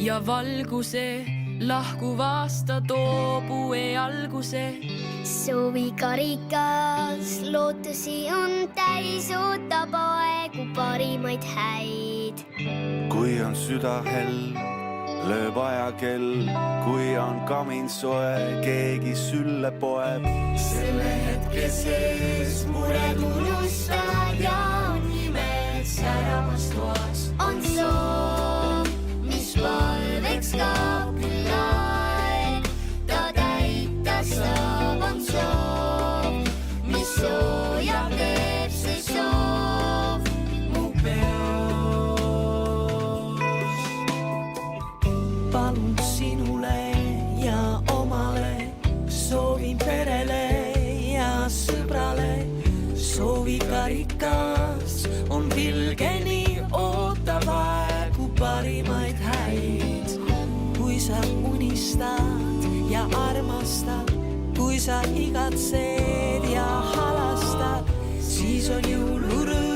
ja valguse, lahkuv aasta toob uue alguse. Soovikarikas lootusi on täis, ootab aegu parimaid häid. kui on süda hell, lööb ajakell, kui on kamin soe, keegi sülle poeb. selle hetke sees mured unustad ja on nimed säravas toas. On soov, mis valveks kaapil aeg, ta täita saab, on soov, mis soojab teeb see soov mu peos. Palun sinule ja omale, soovin perele ja sõbrale. Soovikarikas on pilgeni, ootab aegu parimaid häid. kui sa unistad ja armastad, kui sa igatsed ja halastad, siis on jõulurõõm.